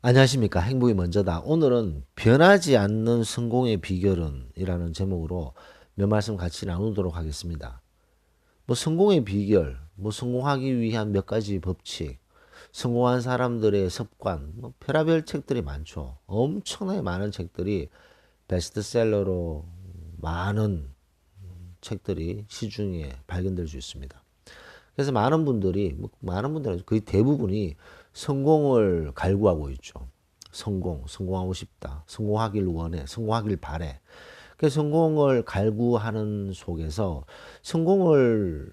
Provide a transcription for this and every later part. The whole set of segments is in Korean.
안녕하십니까. 행복이 먼저다. 오늘은 변하지 않는 성공의 비결은 이라는 제목으로 몇 말씀 같이 나누도록 하겠습니다. 성공의 비결, 성공하기 위한 몇 가지 법칙, 성공한 사람들의 습관, 별의별 책들이 많죠. 엄청나게 많은 책들이 베스트셀러로 많은 책들이 시중에 발견될 수 있습니다. 그래서 많은 분들은 거의 대부분이 성공을 갈구하고 있죠. 성공하고 싶다. 성공하길 원해. 성공하길 바래. 그 성공을 갈구하는 속에서 성공을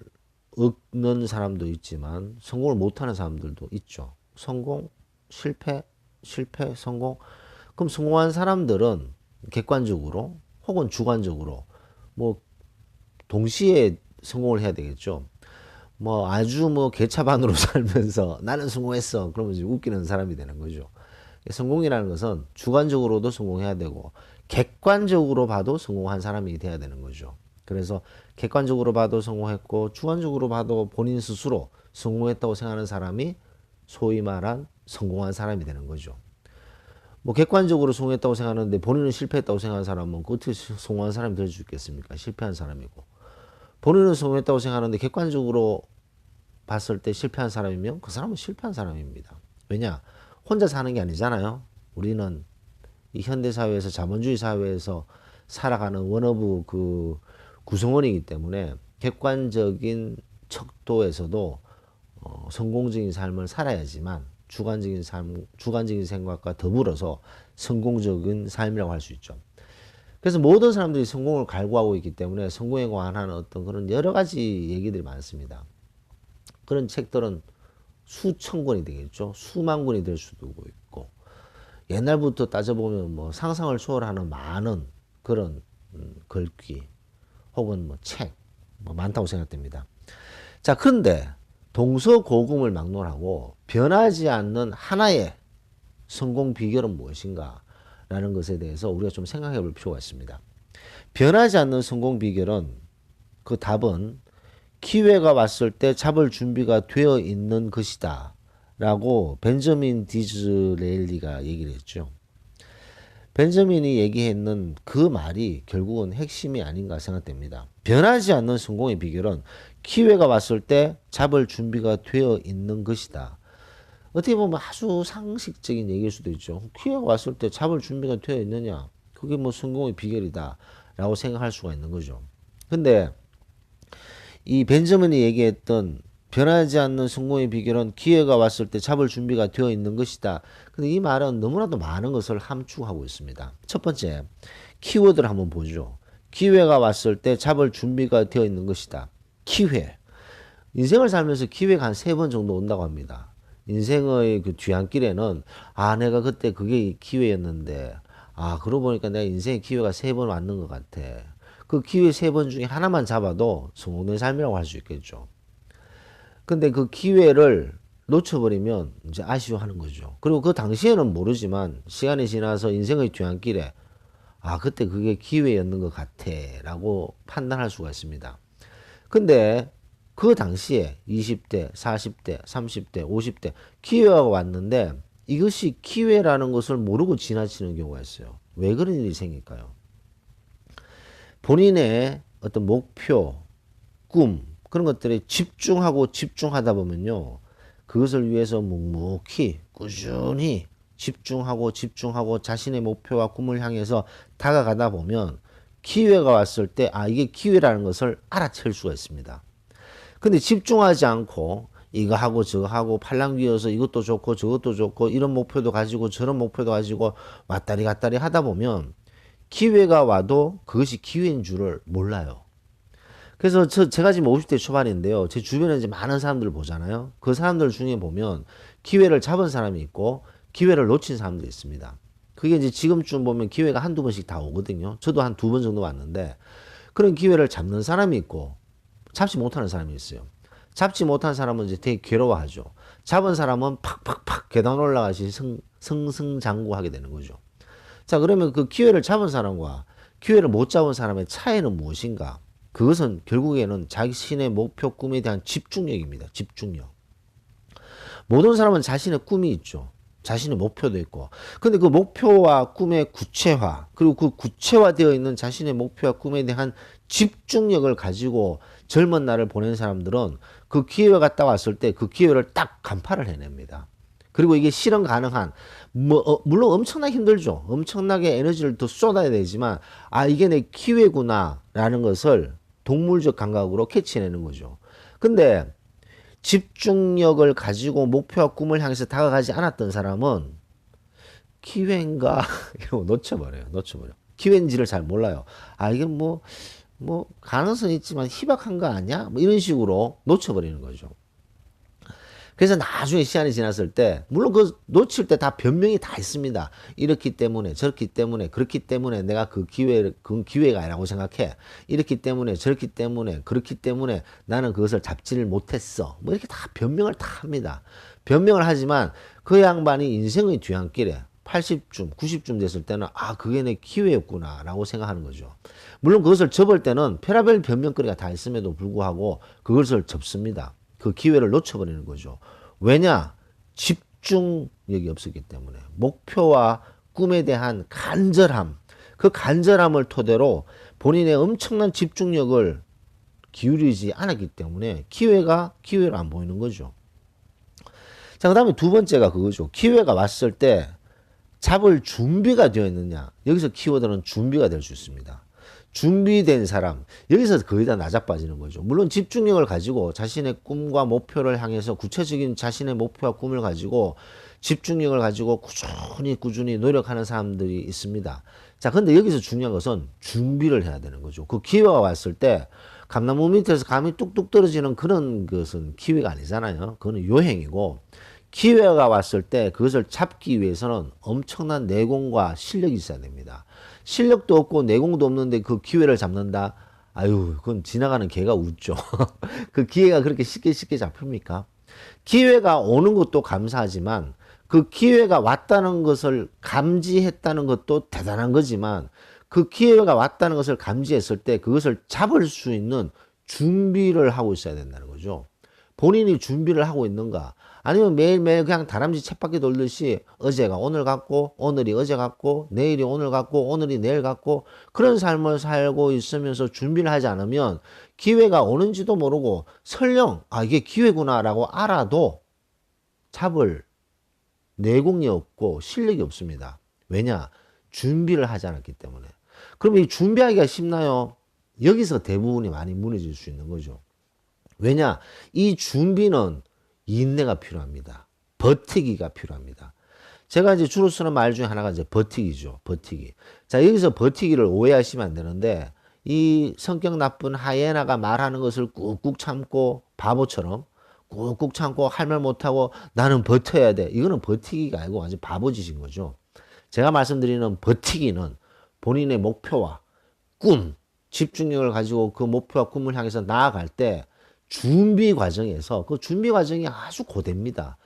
얻는 사람도 있지만 성공을 못하는 사람들도 있죠. 성공, 실패, 성공. 그럼 성공한 사람들은 객관적으로 혹은 주관적으로 뭐 동시에 성공을 해야 되겠죠. 아주 개차반으로 살면서 나는 성공했어. 그러면 이제 웃기는 사람이 되는 거죠. 성공이라는 것은 주관적으로도 성공해야 되고 객관적으로 봐도 성공한 사람이 돼야 되는 거죠. 그래서 객관적으로 봐도 성공했고 주관적으로 봐도 본인 스스로 성공했다고 생각하는 사람이 소위 말한 성공한 사람이 되는 거죠. 객관적으로 성공했다고 생각하는데 본인은 실패했다고 생각하는 사람은 어떻게 성공한 사람이 될 수 있겠습니까? 실패한 사람이고. 본인은 성공했다고 생각하는데 객관적으로 봤을 때 실패한 사람이면 그 사람은 실패한 사람입니다. 왜냐? 혼자 사는 게 아니잖아요. 우리는 이 현대사회에서 자본주의 사회에서 살아가는 원어브 그 구성원이기 때문에 객관적인 척도에서도 성공적인 삶을 살아야지만 주관적인 생각과 더불어서 성공적인 삶이라고 할 수 있죠. 그래서 모든 사람들이 성공을 갈구하고 있기 때문에 성공에 관한 어떤 그런 여러 가지 얘기들이 많습니다. 그런 책들은 수천 권이 되겠죠. 수만 권이 될 수도 있고 옛날부터 따져보면 상상을 초월하는 많은 그런 글귀 혹은 책 많다고 생각됩니다. 자, 그런데 동서고금을 막론하고 변하지 않는 하나의 성공 비결은 무엇인가? 라는 것에 대해서 우리가 좀 생각해 볼 필요가 있습니다. 변하지 않는 성공 비결은 그 답은 기회가 왔을 때 잡을 준비가 되어 있는 것이다. 라고 벤저민 디즈레일리가 얘기를 했죠. 벤저민이 얘기했는 그 말이 결국은 핵심이 아닌가 생각됩니다. 변하지 않는 성공의 비결은 기회가 왔을 때 잡을 준비가 되어 있는 것이다. 어떻게 보면 아주 상식적인 얘기일 수도 있죠. 기회가 왔을 때 잡을 준비가 되어 있느냐? 그게 성공의 비결이다. 라고 생각할 수가 있는 거죠. 근데 이 벤저민이 얘기했던 변하지 않는 성공의 비결은 기회가 왔을 때 잡을 준비가 되어 있는 것이다. 근데 이 말은 너무나도 많은 것을 함축하고 있습니다. 첫 번째, 키워드를 한번 보죠. 기회가 왔을 때 잡을 준비가 되어 있는 것이다. 기회. 인생을 살면서 기회가 한 3번 정도 온다고 합니다. 인생의 그 뒤안길에는 내가 그때 그게 기회였는데 그러고 보니까 내가 인생의 기회가 3번 왔는 것 같아. 그 기회 3번 중에 하나만 잡아도 성공된 삶이라고 할 수 있겠죠. 근데 그 기회를 놓쳐버리면 이제 아쉬워하는 거죠. 그리고 그 당시에는 모르지만 시간이 지나서 인생의 뒤안길에 그때 그게 기회였는 것 같아 라고 판단할 수가 있습니다. 근데 그 당시에 20대, 40대, 30대, 50대 기회가 왔는데 이것이 기회라는 것을 모르고 지나치는 경우가 있어요. 왜 그런 일이 생길까요? 본인의 어떤 목표, 꿈 그런 것들에 집중하다 보면요. 그것을 위해서 묵묵히 꾸준히 집중하고 자신의 목표와 꿈을 향해서 다가가다 보면 기회가 왔을 때 이게 기회라는 것을 알아챌 수가 있습니다. 근데 집중하지 않고 이거 하고 저거 하고 팔랑귀여서 이것도 좋고 저것도 좋고 이런 목표도 가지고 저런 목표도 가지고 왔다리 갔다리 하다 보면 기회가 와도 그것이 기회인 줄을 몰라요. 그래서 제가 지금 50대 초반인데요. 제 주변에 이제 많은 사람들을 보잖아요. 그 사람들 중에 보면 기회를 잡은 사람이 있고 기회를 놓친 사람도 있습니다. 그게 이제 지금쯤 보면 기회가 한두 번씩 다 오거든요. 저도 한 2번 정도 왔는데 그런 기회를 잡는 사람이 있고 잡지 못하는 사람이 있어요. 잡지 못한 사람은 이제 되게 괴로워하죠. 잡은 사람은 팍팍팍 계단 올라가시 승승장구하게 되는 거죠. 자, 그러면 그 기회를 잡은 사람과 기회를 못 잡은 사람의 차이는 무엇인가? 그것은 결국에는 자신의 목표 꿈에 대한 집중력입니다. 집중력. 모든 사람은 자신의 꿈이 있죠. 자신의 목표도 있고. 근데 그 목표와 꿈의 구체화, 그리고 그 구체화되어 있는 자신의 목표와 꿈에 대한 집중력을 가지고 젊은 날을 보낸 사람들은 그 기회가 딱 왔을 때 그 기회를 딱 간파를 해냅니다. 그리고 이게 실현 가능한, 물론 엄청나게 힘들죠. 엄청나게 에너지를 더 쏟아야 되지만, 아, 이게 내 기회구나, 라는 것을 동물적 감각으로 캐치해내는 거죠. 근데 집중력을 가지고 목표와 꿈을 향해서 다가가지 않았던 사람은 기회인가? 이러고 놓쳐버려요. 놓쳐버려. 기회인지를 잘 몰라요. 아, 이게 가능성이 있지만 희박한 거 아니야? 뭐 이런 식으로 놓쳐버리는 거죠. 그래서 나중에 시간이 지났을 때, 물론 그 놓칠 때 다 변명이 다 있습니다. 이렇기 때문에, 저렇기 때문에, 그렇기 때문에 내가 그건 기회가 아니라고 생각해. 이렇기 때문에, 저렇기 때문에, 그렇기 때문에 나는 그것을 잡지를 못했어. 뭐 이렇게 다 변명을 다 합니다. 변명을 하지만 그 양반이 인생의 뒤안길에 80쯤, 90쯤 됐을 때는 아, 그게 내 기회였구나 라고 생각하는 거죠. 물론 그것을 접을 때는 별의별 변명거리가 다 있음에도 불구하고 그것을 접습니다. 그 기회를 놓쳐버리는 거죠. 왜냐? 집중력이 없었기 때문에. 목표와 꿈에 대한 간절함, 그 간절함을 토대로 본인의 엄청난 집중력을 기울이지 않았기 때문에 기회로 안 보이는 거죠. 자, 그 다음에 두 번째가 그거죠. 기회가 왔을 때 잡을 준비가 되어 있느냐. 여기서 키워드는 준비가 될 수 있습니다. 준비된 사람, 여기서 거의 다 나자빠지는 거죠. 물론 집중력을 가지고 자신의 꿈과 목표를 향해서 구체적인 자신의 목표와 꿈을 가지고 집중력을 가지고 꾸준히 노력하는 사람들이 있습니다. 자, 근데 여기서 중요한 것은 준비를 해야 되는 거죠. 그 기회가 왔을 때 감나무 밑에서 감이 뚝뚝 떨어지는 그런 것은 기회가 아니잖아요. 그거는 요행이고, 기회가 왔을 때 그것을 잡기 위해서는 엄청난 내공과 실력이 있어야 됩니다. 실력도 없고 내공도 없는데 그 기회를 잡는다? 아유, 그건 지나가는 개가 웃죠. 그 기회가 그렇게 쉽게 잡힙니까? 기회가 오는 것도 감사하지만 그 기회가 왔다는 것을 감지했다는 것도 대단한 거지만 그 기회가 왔다는 것을 감지했을 때 그것을 잡을 수 있는 준비를 하고 있어야 된다는 거죠. 본인이 준비를 하고 있는가? 아니면 매일매일 그냥 다람쥐 쳇바퀴 돌듯이 어제가 오늘 같고 오늘이 어제 같고 내일이 오늘 같고 오늘이 내일 같고 그런 삶을 살고 있으면서 준비를 하지 않으면 기회가 오는지도 모르고 설령 아 이게 기회구나라고 알아도 잡을 내공이 없고 실력이 없습니다. 왜냐? 준비를 하지 않았기 때문에. 그럼 이 준비하기가 쉽나요? 여기서 대부분이 많이 무너질 수 있는 거죠. 왜냐? 이 준비는 인내가 필요합니다. 버티기가 필요합니다. 제가 이제 주로 쓰는 말 중에 하나가 이제 버티기죠. 버티기. 자, 여기서 버티기를 오해하시면 안 되는데, 이 성격 나쁜 하이에나가 말하는 것을 꾹꾹 참고, 바보처럼 꾹꾹 참고 할 말 못하고 나는 버텨야 돼. 이거는 버티기가 아니고 완전 바보짓인 거죠. 제가 말씀드리는 버티기는 본인의 목표와 꿈, 집중력을 가지고 그 목표와 꿈을 향해서 나아갈 때 준비 과정에서 그 준비 과정이 아주 고됩니다.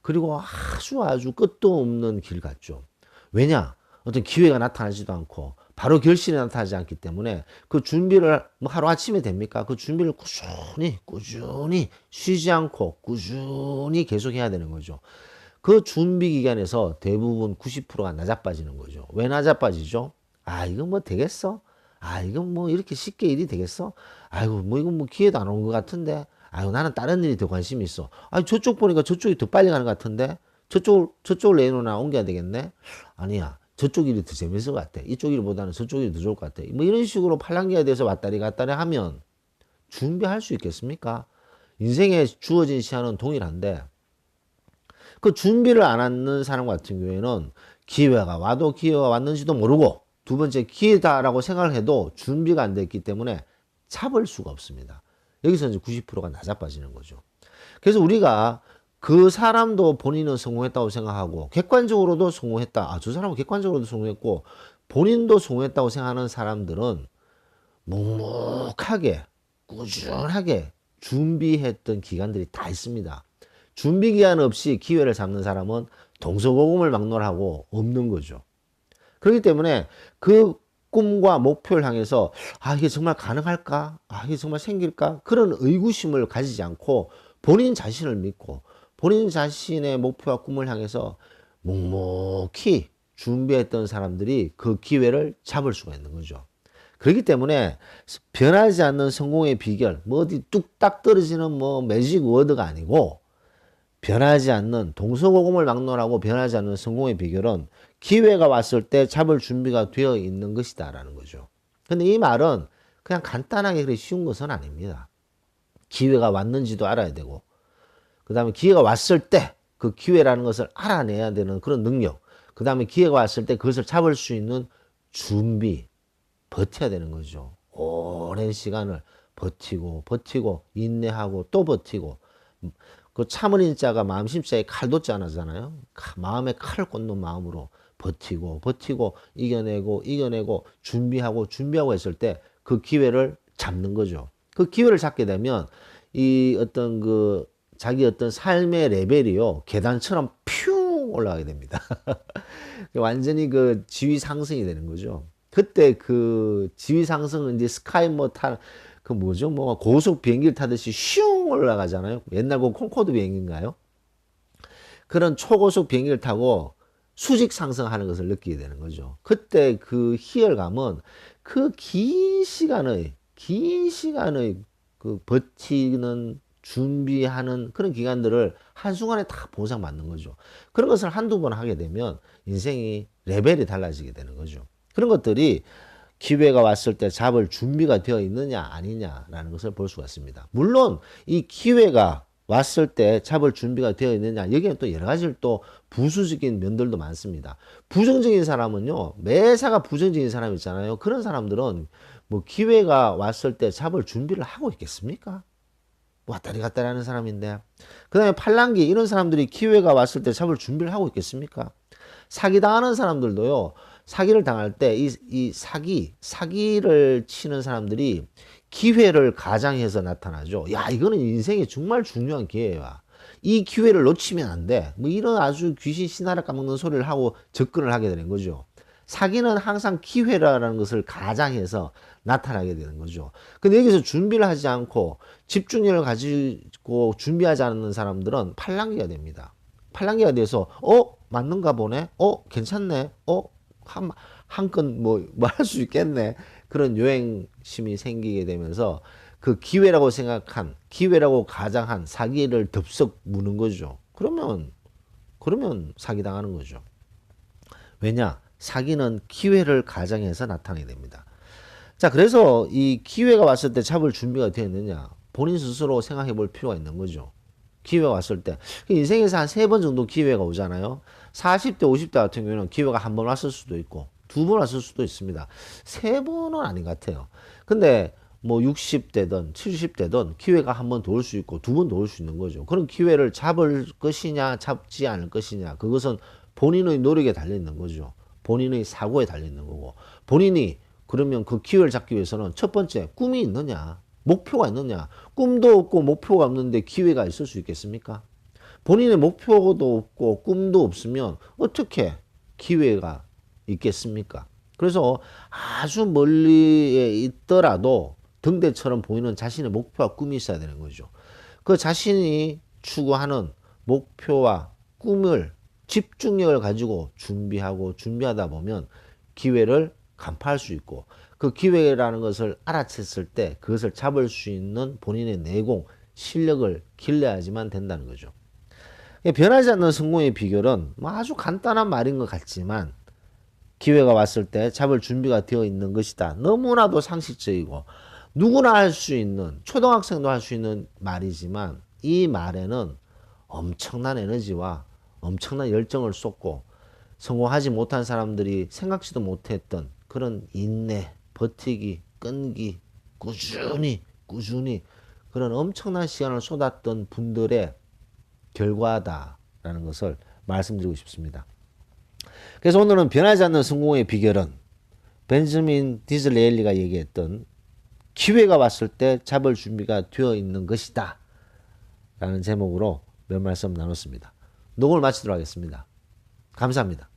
그리고 아주 끝도 없는 길 같죠. 왜냐? 어떤 기회가 나타나지도 않고 바로 결실이 나타나지 않기 때문에 그 준비를 뭐 하루아침에 됩니까? 그 준비를 꾸준히 쉬지 않고 꾸준히 계속해야 되는 거죠. 그 준비 기간에서 대부분 90%가 나자빠지는 거죠. 왜 나자빠지죠? 아, 이거 뭐 되겠어? 아, 이건 뭐 이렇게 쉽게 일이 되겠어? 아이고, 뭐 이건 뭐 기회도 안 온 것 같은데? 아이고, 나는 다른 일이 더 관심이 있어. 아, 저쪽 보니까 저쪽이 더 빨리 가는 것 같은데? 저쪽을 내놓으나 옮겨야 되겠네? 아니야. 저쪽 일이 더 재밌을 것 같아. 이쪽 일보다는 저쪽 일이 더 좋을 것 같아. 뭐 이런 식으로 팔랑귀에 대해서 왔다리 갔다리 하면 준비할 수 있겠습니까? 인생에 주어진 시간은 동일한데, 그 준비를 안 하는 사람 같은 경우에는 기회가 와도 기회가 왔는지도 모르고 두 번째 기회다라고 생각을 해도 준비가 안 됐기 때문에 잡을 수가 없습니다. 여기서 이제 90%가 나자빠지는 거죠. 그래서 우리가 그 사람도 본인은 성공했다고 생각하고 객관적으로도 성공했다. 아, 저 사람은 객관적으로도 성공했고 본인도 성공했다고 생각하는 사람들은 묵묵하게 꾸준하게 준비했던 기간들이 다 있습니다. 준비 기간 없이 기회를 잡는 사람은 동서고금을 막론하고 없는 거죠. 그렇기 때문에 그 꿈과 목표를 향해서 아 이게 정말 가능할까? 아 이게 정말 생길까? 그런 의구심을 가지지 않고 본인 자신을 믿고 본인 자신의 목표와 꿈을 향해서 묵묵히 준비했던 사람들이 그 기회를 잡을 수가 있는 거죠. 그렇기 때문에 변하지 않는 성공의 비결, 뭐 어디 뚝딱 떨어지는 뭐 매직 워드가 아니고, 변하지 않는 동서고금을 막론하고 변하지 않는 성공의 비결은 기회가 왔을 때 잡을 준비가 되어 있는 것이다라는 거죠. 근데 이 말은 그냥 간단하게 그렇게 쉬운 것은 아닙니다. 기회가 왔는지도 알아야 되고, 그 다음에 기회가 왔을 때 그 기회라는 것을 알아내야 되는 그런 능력, 그 다음에 기회가 왔을 때 그것을 잡을 수 있는 준비, 버텨야 되는 거죠. 오랜 시간을 버티고 인내하고 또 버티고, 그 참을인 자가 마음 심자에 칼 돋지 않았잖아요. 마음에 칼을 꽂는 마음으로 버티고 이겨내고 준비하고 했을 때 그 기회를 잡는 거죠. 그 기회를 잡게 되면 이 어떤 그 자기 어떤 삶의 레벨이요, 계단처럼 퓨 올라가게 됩니다. 완전히 그 지위 상승이 되는 거죠. 그때 그 지위 상승은 이제 스카이 그 뭐죠? 뭐 고속 비행기를 타듯이 슝 올라가잖아요. 옛날 그 콩코드 비행기인가요? 그런 초고속 비행기를 타고 수직 상승하는 것을 느끼게 되는 거죠. 그때 그 희열감은 그 긴 시간의 그 버티는 준비하는 그런 기간들을 한순간에 다 보상받는 거죠. 그런 것을 한두 번 하게 되면 인생이 레벨이 달라지게 되는 거죠. 그런 것들이 기회가 왔을 때 잡을 준비가 되어 있느냐 아니냐라는 것을 볼 수가 있습니다. 물론 이 기회가 왔을 때 잡을 준비가 되어 있느냐, 여기에는 또 여러 가지 또 부수적인 면들도 많습니다. 부정적인 사람은요, 매사가 부정적인 사람 있잖아요. 그런 사람들은 뭐 기회가 왔을 때 잡을 준비를 하고 있겠습니까? 왔다리 갔다리 하는 사람인데. 그 다음에 팔랑귀, 이런 사람들이 기회가 왔을 때 잡을 준비를 하고 있겠습니까? 사기당하는 사람들도요, 사기를 당할 때 사기를 치는 사람들이 기회를 가장해서 나타나죠. 야, 이거는 인생에 정말 중요한 기회야. 이 기회를 놓치면 안 돼. 뭐 이런 아주 귀신 신하를 까먹는 소리를 하고 접근을 하게 되는 거죠. 사기는 항상 기회라는 것을 가장해서 나타나게 되는 거죠. 근데 여기서 준비를 하지 않고 집중력을 가지고 준비하지 않는 사람들은 팔랑귀가 됩니다. 팔랑귀가 돼서 맞는가 보네. 괜찮네. 한 건 뭐 할 수 있겠네. 그런 요행심이 생기게 되면서 그 기회라고 가장한 사기를 덥석 무는 거죠. 그러면 사기당하는 거죠. 왜냐? 사기는 기회를 가장해서 나타나게 됩니다. 자, 그래서 이 기회가 왔을 때 잡을 준비가 되어 있느냐? 본인 스스로 생각해 볼 필요가 있는 거죠. 기회가 왔을 때. 인생에서 한 3번 정도 기회가 오잖아요. 40대, 50대 같은 경우는 기회가 한 번 왔을 수도 있고, 2번 왔을 수도 있습니다. 3번은 아닌 것 같아요. 근데 뭐 60대든 70대든 기회가 한 번 더 올 수 있고, 2번 더 올 수 있는 거죠. 그런 기회를 잡을 것이냐, 잡지 않을 것이냐, 그것은 본인의 노력에 달려있는 거죠. 본인의 사고에 달려있는 거고, 본인이 그러면 그 기회를 잡기 위해서는 첫 번째, 꿈이 있느냐, 목표가 있느냐. 꿈도 없고 목표가 없는데 기회가 있을 수 있겠습니까? 본인의 목표도 없고 꿈도 없으면 어떻게 기회가 있겠습니까? 그래서 아주 멀리에 있더라도 등대처럼 보이는 자신의 목표와 꿈이 있어야 되는 거죠. 그 자신이 추구하는 목표와 꿈을 집중력을 가지고 준비하다 보면 기회를 간파할 수 있고, 그 기회라는 것을 알아챘을 때 그것을 잡을 수 있는 본인의 내공, 실력을 길러야지만 된다는 거죠. 변하지 않는 성공의 비결은 뭐 아주 간단한 말인 것 같지만, 기회가 왔을 때 잡을 준비가 되어 있는 것이다. 너무나도 상식적이고 누구나 할 수 있는, 초등학생도 할 수 있는 말이지만, 이 말에는 엄청난 에너지와 엄청난 열정을 쏟고 성공하지 못한 사람들이 생각지도 못했던 그런 인내, 버티기, 끈기, 꾸준히 그런 엄청난 시간을 쏟았던 분들의 결과다라는 것을 말씀드리고 싶습니다. 그래서 오늘은 변하지 않는 성공의 비결은 벤저민 디즐레일리가 얘기했던 기회가 왔을 때 잡을 준비가 되어 있는 것이다 라는 제목으로 몇 말씀 나눴습니다. 녹음을 마치도록 하겠습니다. 감사합니다.